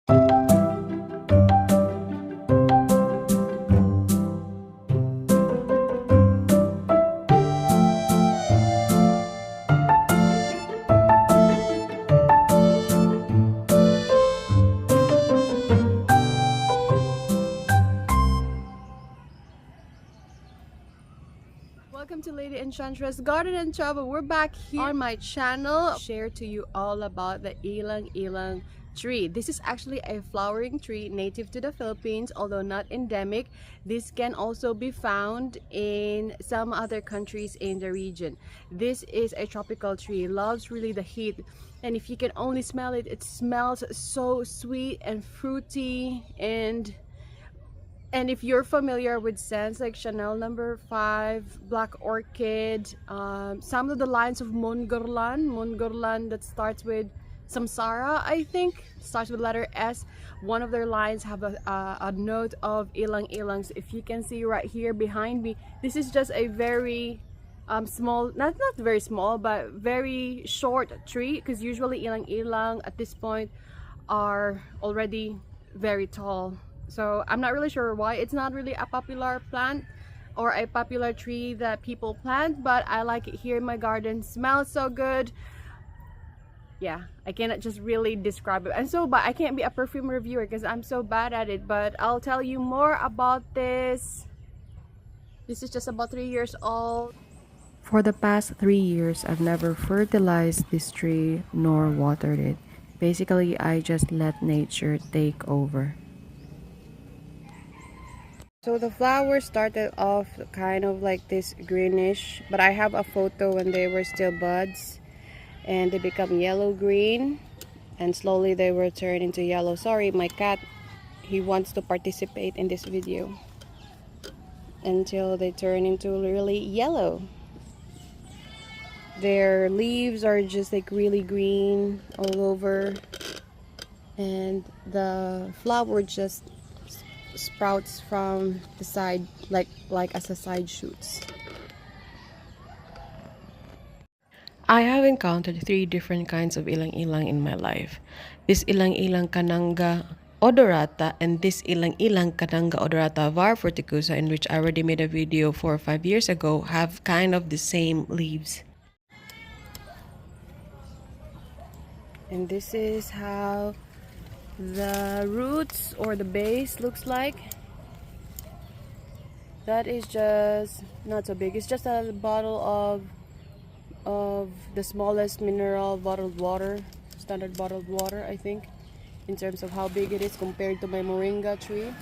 Welcome to Lady Enchantress Garden and Travel. We're back here on my channel. Share to you all about the Ylang Ylang tree. This is actually a flowering tree native to the Philippines, although not endemic. This can also be found in some other countries in the region. This is a tropical tree, loves really the heat, and if you can only smell it, it smells so sweet and fruity. And if you're familiar with scents like Chanel No. 5, Black Orchid, some of the lines of Mongurlan that starts with Samsara, I think, starts with letter S. One of their lines have a note of Ylang Ylang. So if you can see right here behind me, this is just a very small, not very small, but very short tree, because usually Ylang Ylang at this point are already very tall. So I'm not really sure why it's not really a popular plant or a popular tree that people plant, but I like it here in my garden. Smells so good. Yeah, I cannot just really describe it. But I can't be a perfume reviewer because I'm so bad at it, but I'll tell you more about this. This is just about 3 years old. For the past 3 years, I've never fertilized this tree nor watered it. Basically, I just let nature take over. So the flowers started off kind of like this greenish, but I have a photo when they were still buds and they become yellow green, and slowly they will turn into yellow. Sorry, my cat, he wants to participate in this video. Until they turn into really yellow. Their leaves are just like really green all over, and the flower just sprouts from the side like as a side shoots. I have encountered 3 different kinds of ilang ilang in my life. This ilang ilang kananga odorata and this ilang ilang kananga odorata var verticosa, in which I already made a video 4 or 5 years ago, have kind of the same leaves. And this is how the roots or the base looks like. That is just not so big. It's just a bottle of the smallest mineral bottled water, standard bottled water, I think, in terms of how big it is compared to my moringa tree.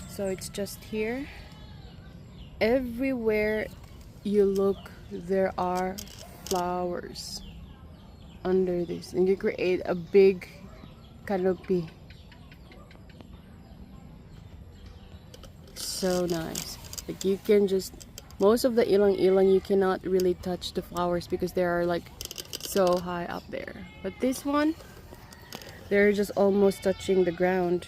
So it's just here. Everywhere you look, there are flowers under this, and you create a big canopy. So nice. Like, you can just, most of the ilang ilang you cannot really touch the flowers because they are like so high up there, but this one, they're just almost touching the ground.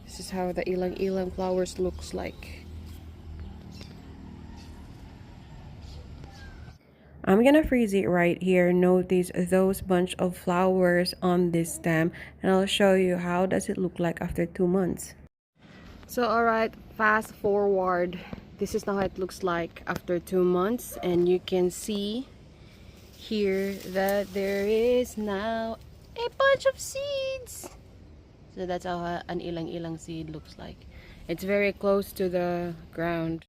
This is how the ilang ilang flowers looks like. I'm gonna freeze it right here. Notice those bunch of flowers on this stem, and I'll show you how does it look like after 2 months. So alright, fast forward. This is how it looks like after 2 months, and you can see here that there is now a bunch of seeds. So that's how an ilang ilang seed looks like. It's very close to the ground.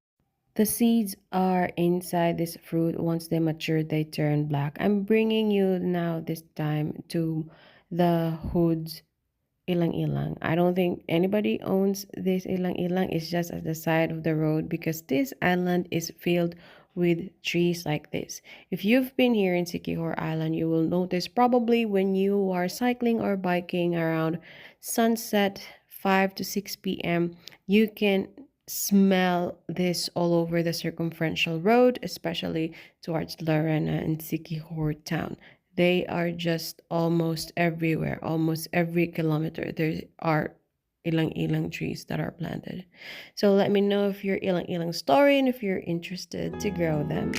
The seeds are inside this fruit. Once they mature, they turn black. I'm bringing you now this time to the hoods Ylang Ylang. I don't think anybody owns this Ylang Ylang. It's just at the side of the road because this island is filled with trees like this. If you've been here in Siquijor Island, you will notice probably when you are cycling or biking around sunset 5 to 6 p.m., you can smell this all over the circumferential road, especially towards Larena and Siquijor town. They are just almost everywhere, almost every kilometer. There are ilang ilang trees that are planted. So let me know if you're ilang ilang story and if you're interested to grow them.